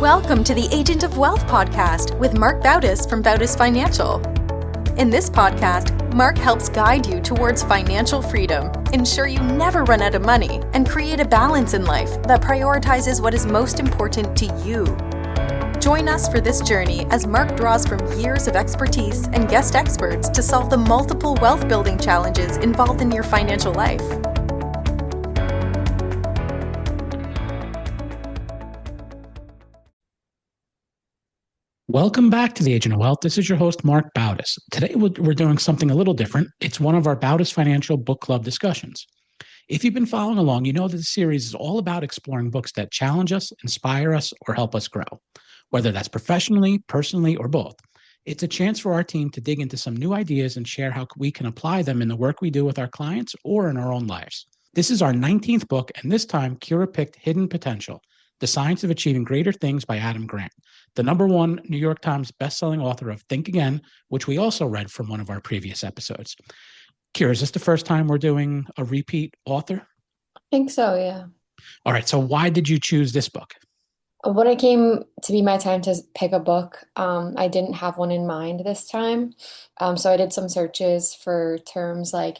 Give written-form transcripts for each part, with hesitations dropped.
Welcome to the Agent of Wealth podcast with Mark Bautis from Bautis Financial. In this podcast, Mark helps guide you towards financial freedom, ensure you never run out of money, and create a balance in life that prioritizes what is most important to you. Join us for this journey as Mark draws from years of expertise and guest experts to solve the multiple wealth building challenges involved in your financial life. Welcome back to the Agent of Wealth. This is your host, Mark Bautis. Today, we're doing something a little different. It's one of our Bautis Financial book club discussions. If you've been following along, you know that this series is all about exploring books that challenge us, inspire us, or help us grow, whether that's professionally, personally, or both. It's a chance for our team to dig into some new ideas and share how we can apply them in the work we do with our clients or in our own lives. This is our 19th book, and this time, Kira picked Hidden Potential, The Science of Achieving Greater Things by Adam Grant, the #1 New York Times bestselling author of Think Again, which we also read from one of our previous episodes. Kira, is this the first time we're doing a repeat author? I think so, yeah. All right, so why did you choose this book? When it came to be my time to pick a book, I didn't have one in mind this time. So I did some searches for terms like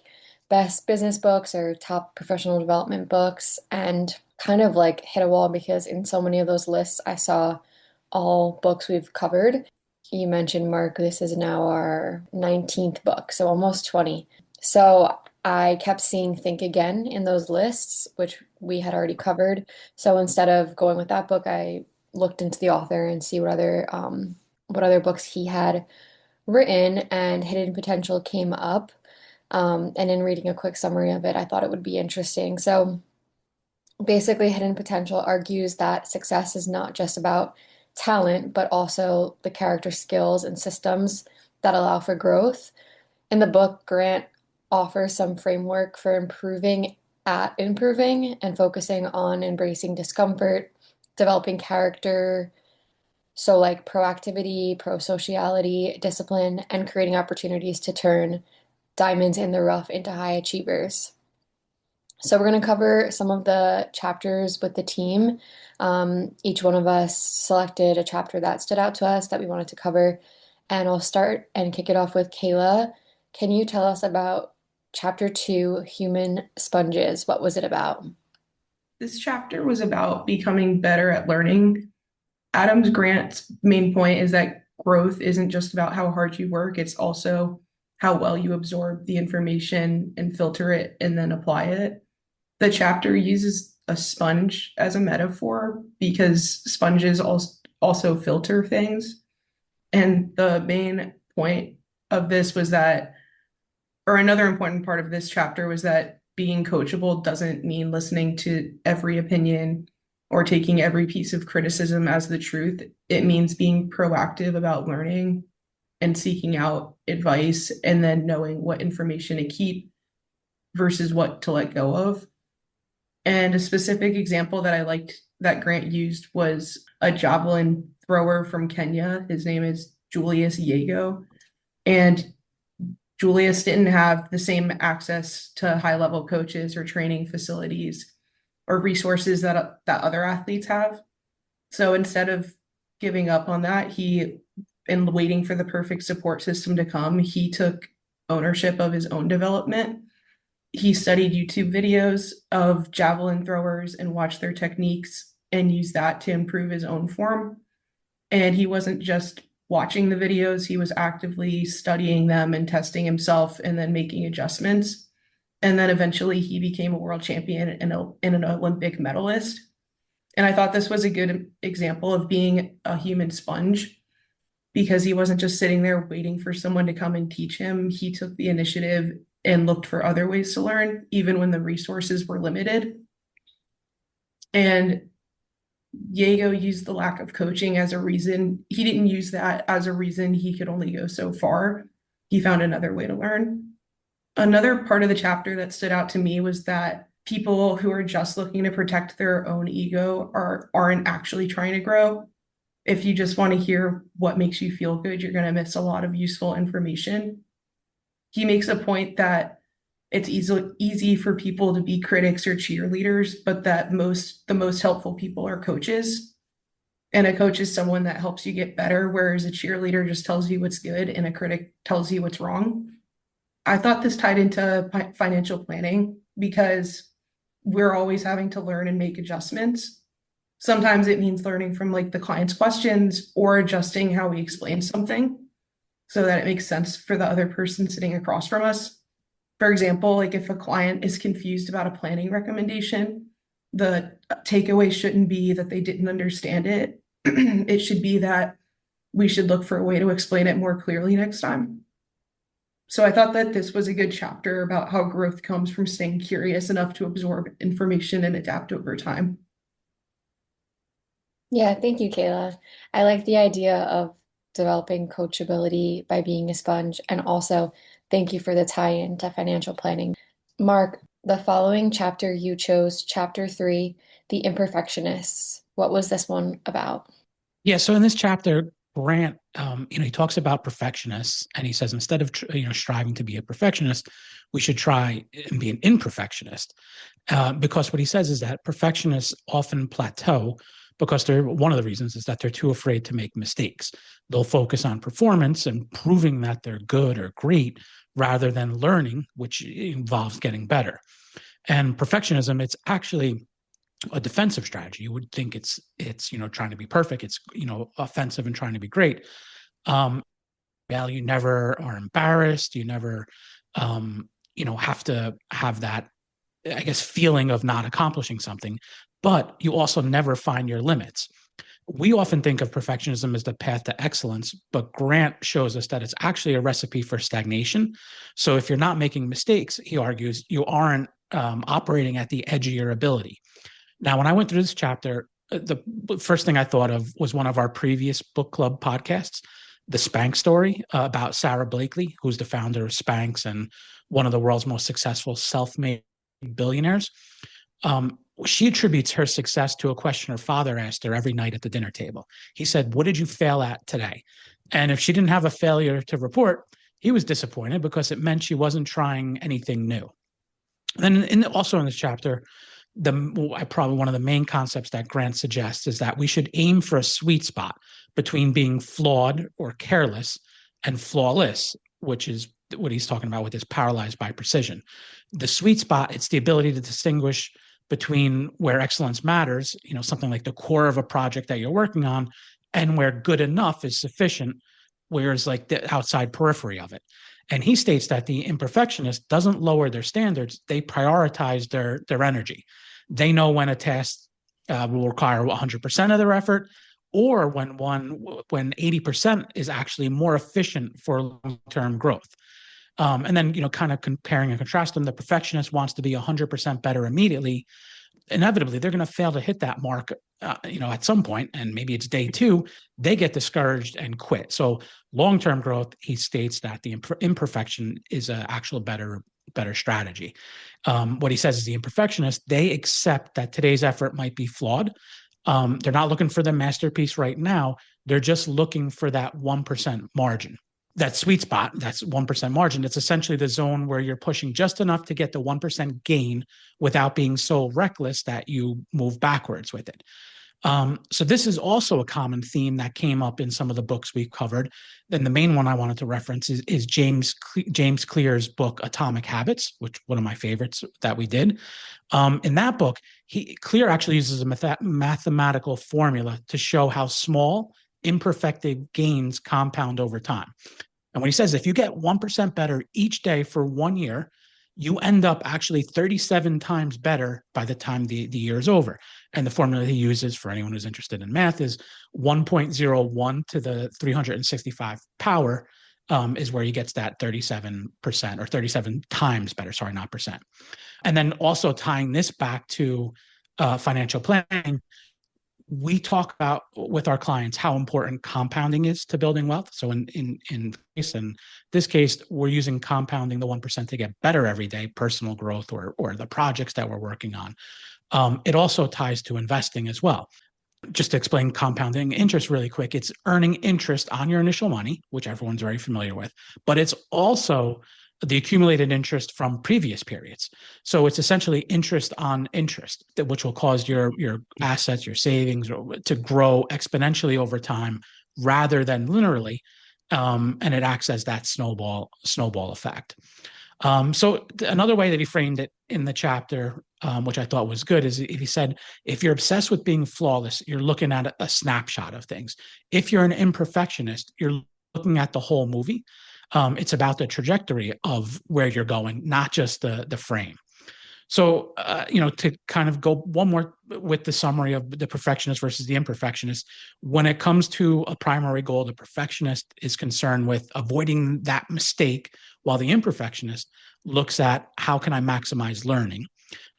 best business books or top professional development books and kind of like hit a wall because in so many of those lists, I saw all books we've covered. You mentioned, Mark, this is now our 19th book, so almost 20. So I kept seeing Think Again in those lists, which we had already covered. So instead of going with that book, I looked into the author and see what other books he had written, and Hidden Potential came up. And in reading a quick summary of it, I thought it would be interesting. So basically, Hidden Potential argues that success is not just about talent, but also the character skills and systems that allow for growth. In the book, Grant offers some framework for improving and focusing on embracing discomfort, developing character, so like proactivity, pro-sociality, discipline, and creating opportunities to turn diamonds in the rough into high achievers. So we're going to cover some of the chapters with the team. Each one of us selected a chapter that stood out to us that we wanted to cover. And I'll start and kick it off with Kayla. Can you tell us about Chapter 2, Human Sponges? What was it about? This chapter was about becoming better at learning. Adam Grant's main point is that growth isn't just about how hard you work, it's also how well you absorb the information and filter it and then apply it. The chapter uses a sponge as a metaphor because sponges also filter things. And the main point of this was that, or another important part of this chapter was that being coachable doesn't mean listening to every opinion or taking every piece of criticism as the truth. It means being proactive about learning and seeking out advice and then knowing what information to keep versus what to let go of. And a specific example that I liked that Grant used was a javelin thrower from Kenya. His name is Julius Yego. And Julius didn't have the same access to high-level coaches or training facilities or resources that other athletes have. So instead of giving up on that, and waiting for the perfect support system to come, he took ownership of his own development. He studied YouTube videos of javelin throwers and watched their techniques and used that to improve his own form. And he wasn't just watching the videos, he was actively studying them and testing himself and then making adjustments. And then eventually he became a world champion and an Olympic medalist. And I thought this was a good example of being a human sponge, because he wasn't just sitting there waiting for someone to come and teach him. He took the initiative and looked for other ways to learn, even when the resources were limited. And Diego used the lack of coaching as a reason. He didn't use that as a reason he could only go so far. He found another way to learn. Another part of the chapter that stood out to me was that people who are just looking to protect their own ego aren't actually trying to grow. If you just want to hear what makes you feel good, you're going to miss a lot of useful information. He makes a point that it's easy for people to be critics or cheerleaders, but that the most helpful people are coaches. And a coach is someone that helps you get better, whereas a cheerleader just tells you what's good and a critic tells you what's wrong. I thought this tied into financial planning because we're always having to learn and make adjustments. Sometimes it means learning from like the client's questions or adjusting how we explain something so that it makes sense for the other person sitting across from us. For example, like if a client is confused about a planning recommendation, the takeaway shouldn't be that they didn't understand it. It should be that we should look for a way to explain it more clearly next time. So I thought that this was a good chapter about how growth comes from staying curious enough to absorb information and adapt over time. Yeah, thank you, Kayla. I like the idea of developing coachability by being a sponge, and also thank you for the tie-in to financial planning. Mark, the following chapter you chose, chapter 3, The Imperfectionists. What was this one about? Yeah, so in this chapter, Grant, he talks about perfectionists, and he says instead of striving to be a perfectionist, we should try and be an imperfectionist, because what he says is that perfectionists often plateau because one of the reasons is that they're too afraid to make mistakes. They'll focus on performance and proving that they're good or great rather than learning, which involves getting better. And perfectionism, it's actually a defensive strategy. You would think it's trying to be perfect. It's offensive and trying to be great. You never are embarrassed. You never have to have that, I guess, feeling of not accomplishing something. But you also never find your limits. We often think of perfectionism as the path to excellence, but Grant shows us that it's actually a recipe for stagnation. So if you're not making mistakes, he argues, you aren't operating at the edge of your ability. Now, when I went through this chapter, the first thing I thought of was one of our previous book club podcasts, the Spanx story, about Sarah Blakely, who's the founder of Spanx and one of the world's most successful self-made billionaires. She attributes her success to a question her father asked her every night at the dinner table. He said, "What did you fail at today?" And if she didn't have a failure to report, he was disappointed because it meant she wasn't trying anything new. Then also in this chapter, probably one of the main concepts that Grant suggests is that we should aim for a sweet spot between being flawed or careless and flawless, which is what he's talking about with this paralyzed by precision. The sweet spot, it's the ability to distinguish between where excellence matters, something like the core of a project that you're working on, and where good enough is sufficient, whereas like the outside periphery of it. And he states that the imperfectionist doesn't lower their standards, they prioritize their energy. They know when a task will require 100% of their effort, or when 80% is actually more efficient for long-term growth. And then, kind of comparing and contrasting, the perfectionist wants to be 100% better immediately. Inevitably, they're going to fail to hit that mark, at some point, and maybe it's day 2, they get discouraged and quit. So long-term growth, he states that the imperfection is an actual better strategy. What he says is the imperfectionist, they accept that today's effort might be flawed. They're not looking for the masterpiece right now. They're just looking for that 1% margin. That sweet spot, that's 1% margin. It's essentially the zone where you're pushing just enough to get the 1% gain without being so reckless that you move backwards with it. So this is also a common theme that came up in some of the books we've covered. Then the main one I wanted to reference is James Clear's book, Atomic Habits, which one of my favorites that we did. In that book, Clear actually uses a mathematical formula to show how small imperfected gains compound over time. And when he says, if you get 1% better each day for 1 year, you end up actually 37 times better by the time the year is over. And the formula he uses, for anyone who's interested in math, is 1.01 to the 365 power is where he gets that 37% or 37 times better, sorry, not percent. And then also tying this back to financial planning, we talk about with our clients how important compounding is to building wealth. So in this case, we're using compounding the 1% to get better every day, personal growth or the projects that we're working on. It also ties to investing as well. Just to explain compounding interest really quick, it's earning interest on your initial money, which everyone's very familiar with, but it's also the accumulated interest from previous periods. So it's essentially interest on interest, which will cause your assets, your savings to grow exponentially over time rather than linearly. And it acts as that snowball effect. So another way that he framed it in the chapter, which I thought was good, is he said, if you're obsessed with being flawless, you're looking at a snapshot of things. If you're an imperfectionist, you're looking at the whole movie. It's about the trajectory of where you're going, not just the frame. So, to kind of go one more with the summary of the perfectionist versus the imperfectionist, when it comes to a primary goal, the perfectionist is concerned with avoiding that mistake, while the imperfectionist looks at how can I maximize learning.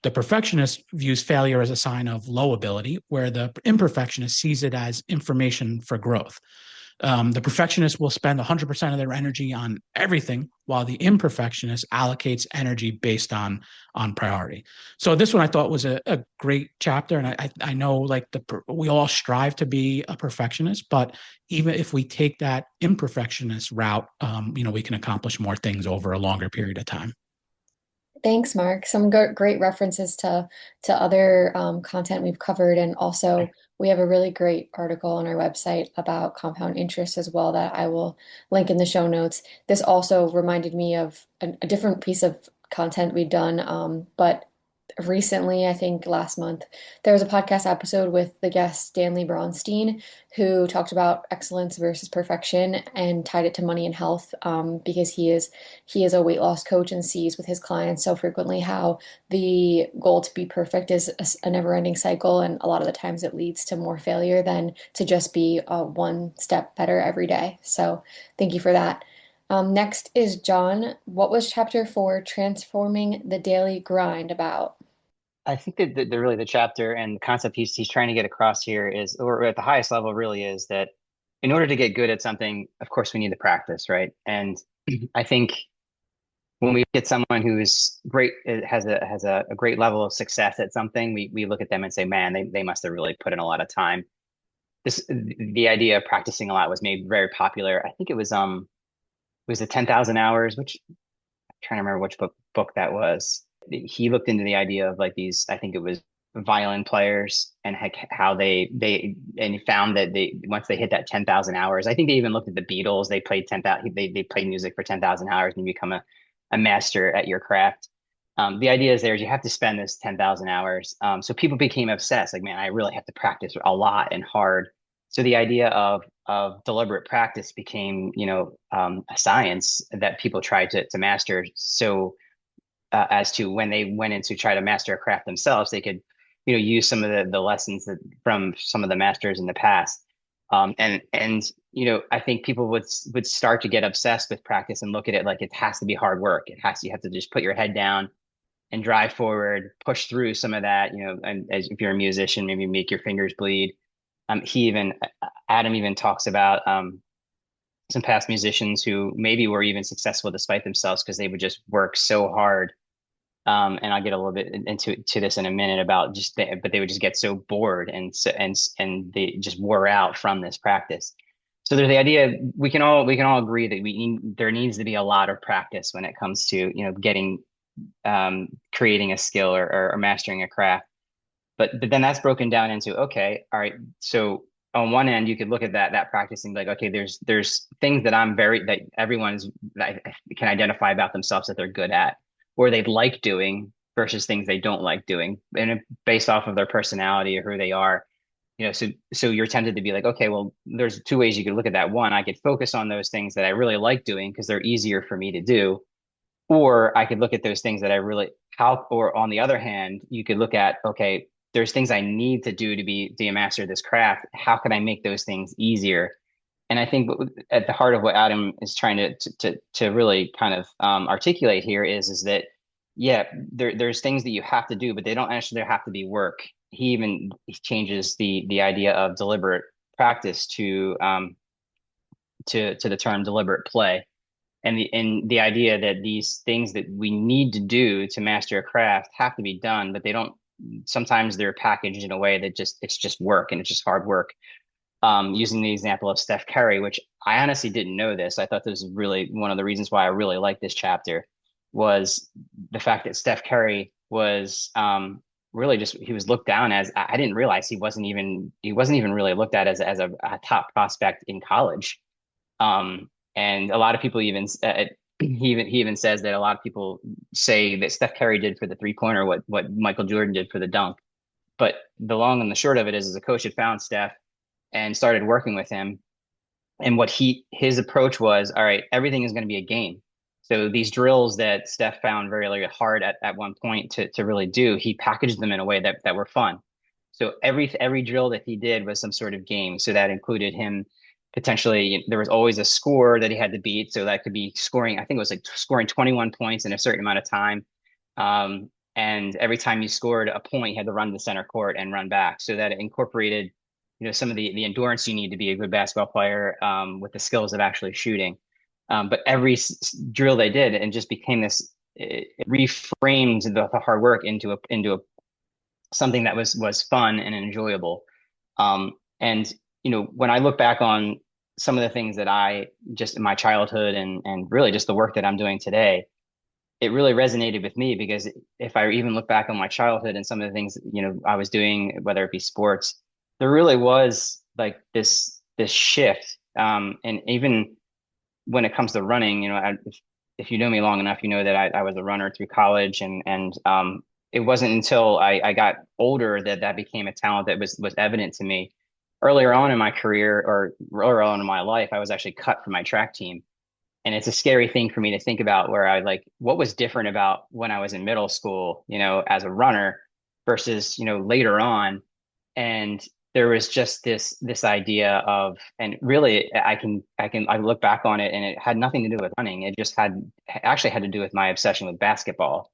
The perfectionist views failure as a sign of low ability, where the imperfectionist sees it as information for growth. The perfectionist will spend 100% of their energy on everything, while the imperfectionist allocates energy based on priority. So this one I thought was a great chapter, and I know like we all strive to be a perfectionist, but even if we take that imperfectionist route, we can accomplish more things over a longer period of time. Thanks, Mark. Some great references to other content we've covered, and also we have a really great article on our website about compound interest as well that I will link in the show notes. This also reminded me of a different piece of content we've done, but recently, I think last month, there was a podcast episode with the guest Stanley Bronstein, who talked about excellence versus perfection and tied it to money and health, because he is a weight loss coach and sees with his clients so frequently how the goal to be perfect is a never-ending cycle, and a lot of the times it leads to more failure than to just be one step better every day. So thank you for that. Next is John. What was chapter 4, Transforming the Daily Grind, about? I think that really the chapter and the concept he's trying to get across here is, or at the highest level, really is that in order to get good at something, of course, we need to practice, right? And I think when we get someone who's great, has a great level of success at something, we look at them and say, man, they must have really put in a lot of time. The idea of practicing a lot was made very popular. I think it was the 10,000 hours, which I'm trying to remember which book that was. He looked into the idea of like these, I think it was violin players, and how they and he found that once they hit that 10,000 hours, I think they even looked at the Beatles. They played 10,000. They played music for 10,000 hours, and you become a master at your craft. The idea is you have to spend this 10,000 hours. So people became obsessed. Like, man, I really have to practice a lot and hard. So the idea of deliberate practice became, a science that people tried to master. So as to when they went in to try to master a craft themselves, they could, use some of the lessons from some of the masters in the past. And I think people would start to get obsessed with practice and look at it like it has to be hard work. You have to just put your head down and drive forward, push through some of that, and as if you're a musician, maybe make your fingers bleed. Adam even talks about some past musicians who maybe were even successful despite themselves because they would just work so hard. And I'll get a little bit into this in a minute about but they would just get so bored and they just wore out from this practice. So there's the idea we can all agree that there needs to be a lot of practice when it comes to getting creating a skill or mastering a craft. But then that's broken down into, okay, all right. So on one end, you could look at that practice and be like, okay, there's things that that that can identify about themselves that they're good at, or they'd like doing, versus things they don't like doing, and based off of their personality or who they are. So you're tempted to be like, okay, well, there's two ways you could look at that. One, I could focus on those things that I really like doing because they're easier for me to do. Or I could look at those things that or on the other hand, you could look at, okay, there's things I need to do to master this craft. How can I make those things easier? And I think at the heart of what Adam is trying to really kind of articulate here is that, yeah, there's things that you have to do, but they don't actually have to be work. He changes the idea of deliberate practice to the term deliberate play. And the idea that these things that we need to do to master a craft have to be done, but sometimes they're packaged in a way that it's just work and it's just hard work. using the example of Steph Curry, which I honestly didn't know this. I thought this was really one of the reasons why I really liked this chapter was the fact that Steph Curry was really just he was looked down as I didn't realize he wasn't even really looked at as a top prospect in college. And a lot of people even he even says that a lot of people say that Steph Curry did for the 3-pointer what Michael Jordan did for the dunk. But the long and the short of it is the coach had found Steph and started working with him. And what his approach was, all right, everything is going to be a game. So these drills that Steph found very, very hard at one point to really do, he packaged them in a way that were fun. So every drill that he did was some sort of game. So that included him potentially, there was always a score that he had to beat. So that could be scoring, I think it was like scoring 21 points in a certain amount of time. And every time you scored a point, you had to run to the center court and run back. So that it incorporated, some of the endurance you need to be a good basketball player with the skills of actually shooting. But every drill they did and just became this, it reframed the hard work into a something that was fun and enjoyable. And when I look back on some of the things that I just in my childhood and really just the work that I'm doing today, it really resonated with me because if I even look back on my childhood and some of the things I was doing, whether it be sports, there really was like this shift. And even when it comes to running, if you know me long enough, you know that I was a runner through college, and it wasn't until I got older that became a talent that was evident to me. Earlier on in my career or earlier on in my life, I was actually cut from my track team. And it's a scary thing for me to think about where what was different about when I was in middle school, as a runner versus, later on. And there was just this idea of, and really I look back on it and it had nothing to do with running. It just actually had to do with my obsession with basketball.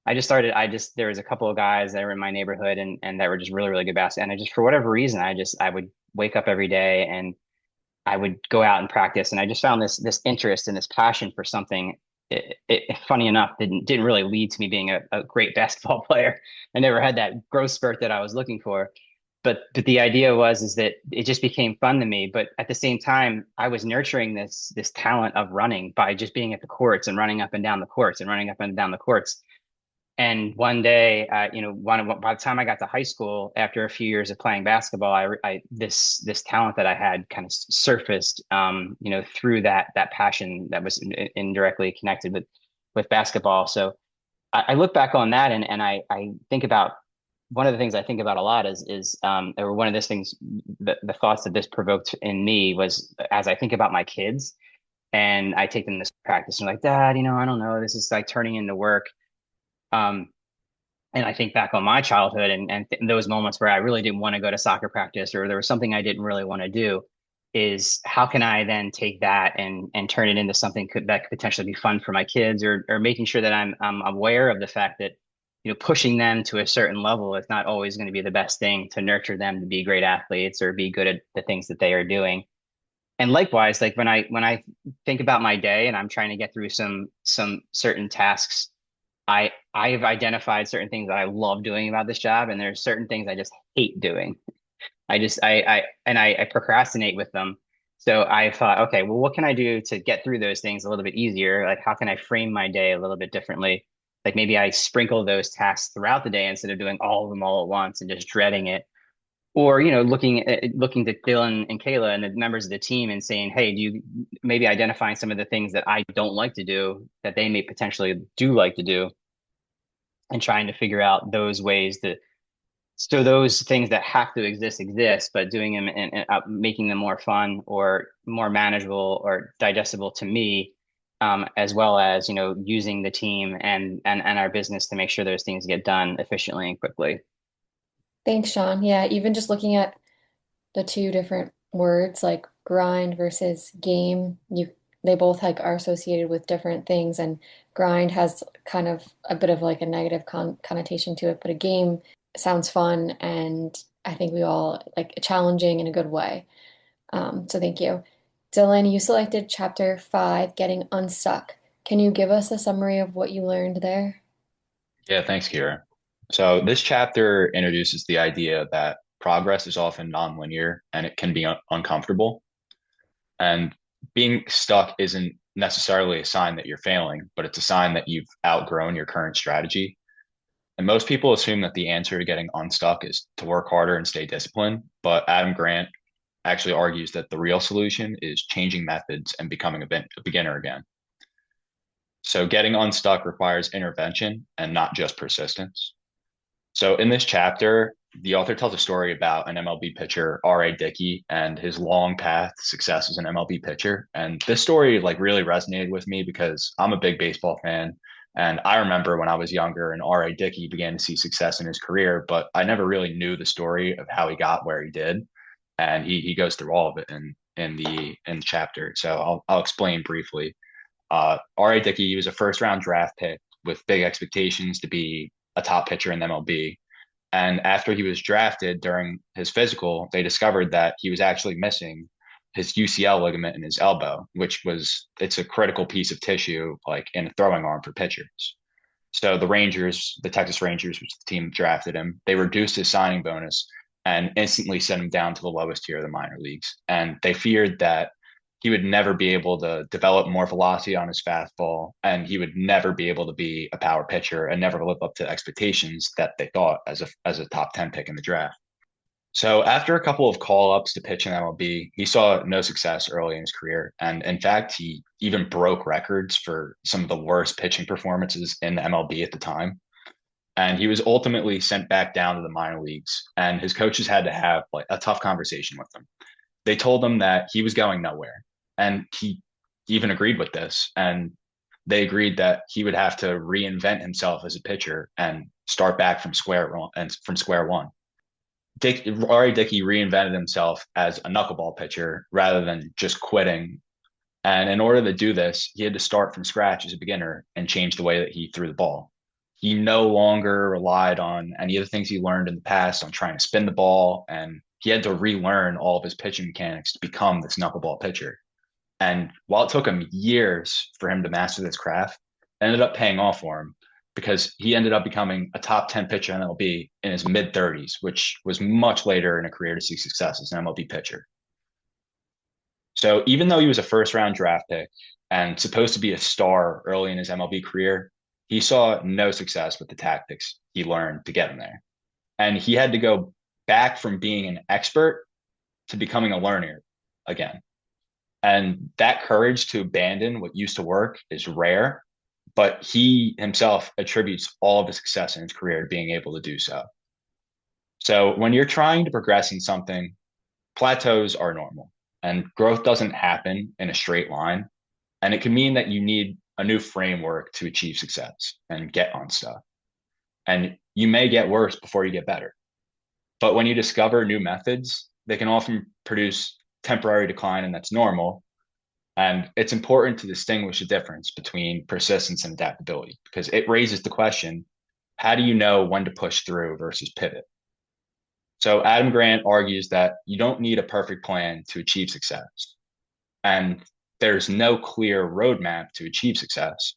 There was a couple of guys that were in my neighborhood and that were just really, really good basketball. And I just, for whatever reason, I would wake up every day and I would go out and practice. And I just found this interest and this passion for something. Funny enough, didn't really lead to me being a great basketball player. I never had that growth spurt that I was looking for. But the idea is that it just became fun to me. But at the same time, I was nurturing this talent of running by just being at the courts and running up and down the courts and running up and down the courts. And one day, by the time I got to high school, after a few years of playing basketball, this talent that I had kind of surfaced, through that passion that was indirectly connected with basketball. So I look back on that and I think about one of the things I think about a lot or one of those things, the thoughts that this provoked in me was as I think about my kids and I take them to practice and I'm like, Dad, I don't know, this is like turning into work. And I think back on my childhood and those moments where I really didn't want to go to soccer practice or there was something I didn't really want to do is how can I then take that and turn it into something that could potentially be fun for my kids or making sure that I'm aware of the fact that, pushing them to a certain level is not always going to be the best thing to nurture them to be great athletes or be good at the things that they are doing. And likewise, like when I think about my day and I'm trying to get through some certain tasks, I've identified certain things that I love doing about this job, and there's certain things I just hate doing. I procrastinate with them. So I thought, okay, well, what can I do to get through those things a little bit easier? Like, how can I frame my day a little bit differently? Like maybe I sprinkle those tasks throughout the day instead of doing all of them all at once and just dreading it. Or, looking to Dylan and Kayla and the members of the team and saying, hey, do you maybe identifying some of the things that I don't like to do that they may potentially do like to do and trying to figure out those ways so those things that have to exist, but doing them and making them more fun or more manageable or digestible to me, as well as, using the team and our business to make sure those things get done efficiently and quickly. Thanks, Sean. Yeah, even just looking at the two different words like grind versus game, they both like are associated with different things, and grind has kind of a bit of like a negative connotation to it, but a game sounds fun and I think we all like challenging in a good way. So thank you. Dylan, you selected chapter 5, Getting Unstuck. Can you give us a summary of what you learned there? Yeah, thanks, Kira. So this chapter introduces the idea that progress is often nonlinear and it can be uncomfortable. And being stuck isn't necessarily a sign that you're failing, but it's a sign that you've outgrown your current strategy. And most people assume that the answer to getting unstuck is to work harder and stay disciplined. But Adam Grant actually argues that the real solution is changing methods and becoming a beginner again. So getting unstuck requires intervention and not just persistence. So in this chapter, the author tells a story about an MLB pitcher, R.A. Dickey, and his long path to success as an MLB pitcher. And this story like really resonated with me because I'm a big baseball fan. And I remember when I was younger and R.A. Dickey began to see success in his career, but I never really knew the story of how he got where he did. And he goes through all of it in the chapter. So I'll explain briefly. R.A. Dickey, he was a first round draft pick with big expectations to be a top pitcher in the MLB. And after he was drafted during his physical, they discovered that he was actually missing his UCL ligament in his elbow, it's a critical piece of tissue, like in a throwing arm for pitchers. So the Texas Rangers, which the team drafted him, they reduced his signing bonus and instantly sent him down to the lowest tier of the minor leagues. And they feared that he would never be able to develop more velocity on his fastball, and he would never be able to be a power pitcher and never live up to expectations that they thought as a top 10 pick in the draft. So after a couple of call-ups to pitch in MLB, he saw no success early in his career. And in fact, he even broke records for some of the worst pitching performances in the MLB at the time. And he was ultimately sent back down to the minor leagues, and his coaches had to have like a tough conversation with him. They told him that he was going nowhere. And he even agreed with this. And they agreed that he would have to reinvent himself as a pitcher and start back from square one. R.A. Dickey reinvented himself as a knuckleball pitcher rather than just quitting. And in order to do this, he had to start from scratch as a beginner and change the way that he threw the ball. He no longer relied on any of the things he learned in the past on trying to spin the ball, and he had to relearn all of his pitching mechanics to become this knuckleball pitcher. And while it took him years for him to master this craft, it ended up paying off for him because he ended up becoming a top 10 pitcher in MLB in his mid-30s, which was much later in a career to see success as an MLB pitcher. So even though he was a first-round draft pick and supposed to be a star early in his MLB career, he saw no success with the tactics he learned to get him there. And he had to go back from being an expert to becoming a learner again. And that courage to abandon what used to work is rare, but he himself attributes all of his success in his career to being able to do so. So when you're trying to progress in something, plateaus are normal, and growth doesn't happen in a straight line. And it can mean that you need a new framework to achieve success and get unstuck. And you may get worse before you get better. But when you discover new methods, they can often produce temporary decline, and that's normal. And it's important to distinguish the difference between persistence and adaptability because it raises the question, how do you know when to push through versus pivot? So Adam Grant argues that you don't need a perfect plan to achieve success. And there's no clear roadmap to achieve success.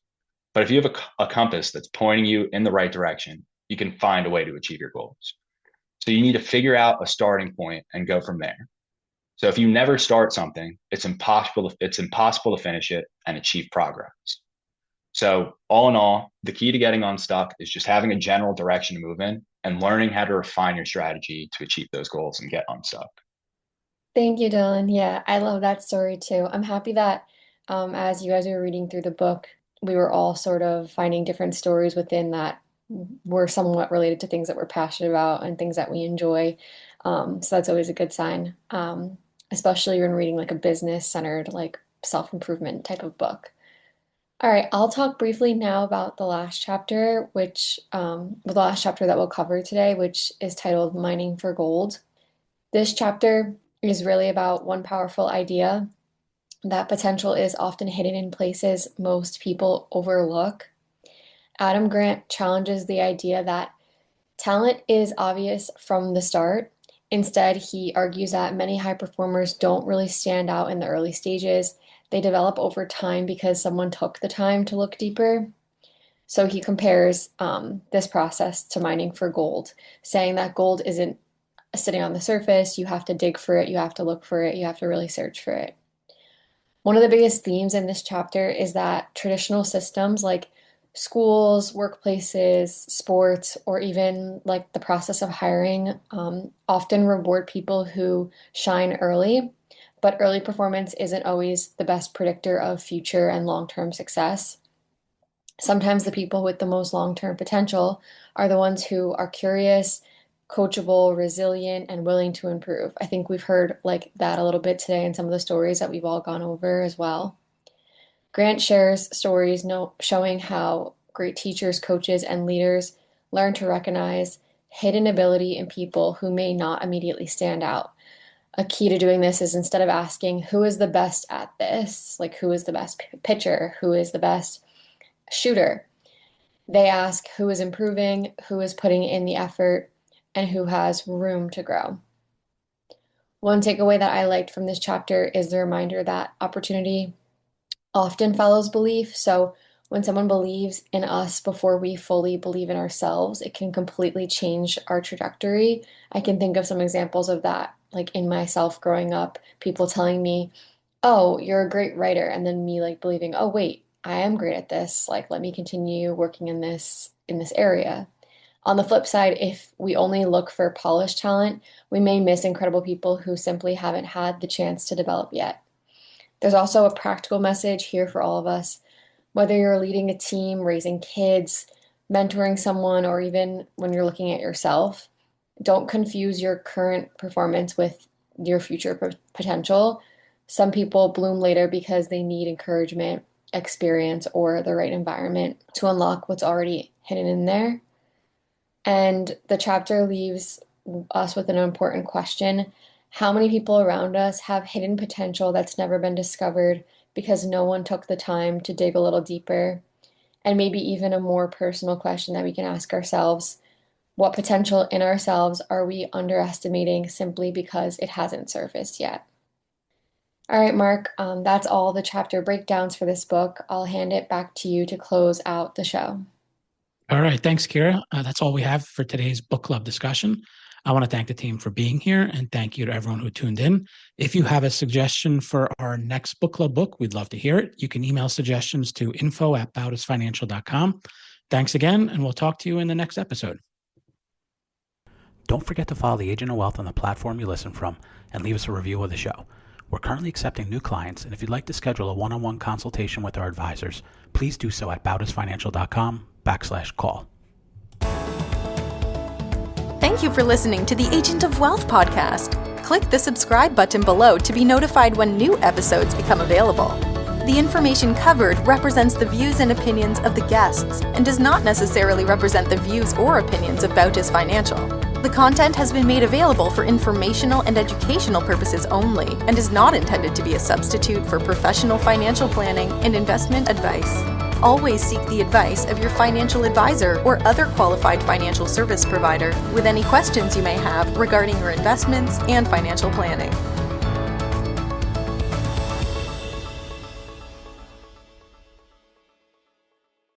But if you have a compass that's pointing you in the right direction, you can find a way to achieve your goals. So you need to figure out a starting point and go from there. So if you never start something, it's impossible to finish it and achieve progress. So all in all, the key to getting unstuck is just having a general direction to move in and learning how to refine your strategy to achieve those goals and get unstuck. Thank you, Dylan. Yeah, I love that story too. I'm happy that as you guys were reading through the book, we were all sort of finding different stories within that were somewhat related to things that we're passionate about and things that we enjoy. So that's always a good sign, especially when reading like a business-centered, like self-improvement type of book. All right, I'll talk briefly now about the last chapter, the last chapter that we'll cover today, which is titled Mining for Gold. This chapter is really about one powerful idea that potential is often hidden in places most people overlook. Adam Grant challenges the idea that talent is obvious from the start. Instead, he argues that many high performers don't really stand out in the early stages. They develop over time because someone took the time to look deeper. So he compares this process to mining for gold, saying that gold isn't sitting on the surface. You have to dig for it, you have to look for it, you have to really search for it. One of the biggest themes in this chapter is that traditional systems like schools, workplaces, sports, or even like the process of hiring often reward people who shine early, but early performance isn't always the best predictor of future and long-term success. Sometimes the people with the most long-term potential are the ones who are curious, coachable, resilient, and willing to improve. I think we've heard like that a little bit today in some of the stories that we've all gone over as well. Grant shares stories showing how great teachers, coaches, and leaders learn to recognize hidden ability in people who may not immediately stand out. A key to doing this is instead of asking who is the best at this, like who is the best pitcher, who is the best shooter, they ask who is improving, who is putting in the effort, and who has room to grow. One takeaway that I liked from this chapter is the reminder that opportunity often follows belief. So when someone believes in us before we fully believe in ourselves, it can completely change our trajectory. I can think of some examples of that, like in myself growing up, people telling me, oh, you're a great writer. And then me like believing, oh, wait, I am great at this. Like, let me continue working in this area. On the flip side, if we only look for polished talent, we may miss incredible people who simply haven't had the chance to develop yet. There's also a practical message here for all of us. Whether you're leading a team, raising kids, mentoring someone, or even when you're looking at yourself, don't confuse your current performance with your future potential. Some people bloom later because they need encouragement, experience, or the right environment to unlock what's already hidden in there. And the chapter leaves us with an important question. How many people around us have hidden potential that's never been discovered because no one took the time to dig a little deeper? And maybe even a more personal question that we can ask ourselves, what potential in ourselves are we underestimating simply because it hasn't surfaced yet? All right, Mark, that's all the chapter breakdowns for this book. I'll hand it back to you to close out the show. All right. Thanks, Kira. That's all we have for today's book club discussion. I want to thank the team for being here, and thank you to everyone who tuned in. If you have a suggestion for our next book club book, we'd love to hear it. You can email suggestions to info@bautisfinancial.com. Thanks again, and we'll talk to you in the next episode. Don't forget to follow the Agent of Wealth on the platform you listen from and leave us a review of the show. We're currently accepting new clients, and if you'd like to schedule a one-on-one consultation with our advisors, please do so at bautisfinancial.com/call. Thank you for listening to the Agent of Wealth podcast. Click the subscribe button below to be notified when new episodes become available. The information covered represents the views and opinions of the guests and does not necessarily represent the views or opinions of Bautis Financial. The content has been made available for informational and educational purposes only and is not intended to be a substitute for professional financial planning and investment advice. Always seek the advice of your financial advisor or other qualified financial service provider with any questions you may have regarding your investments and financial planning.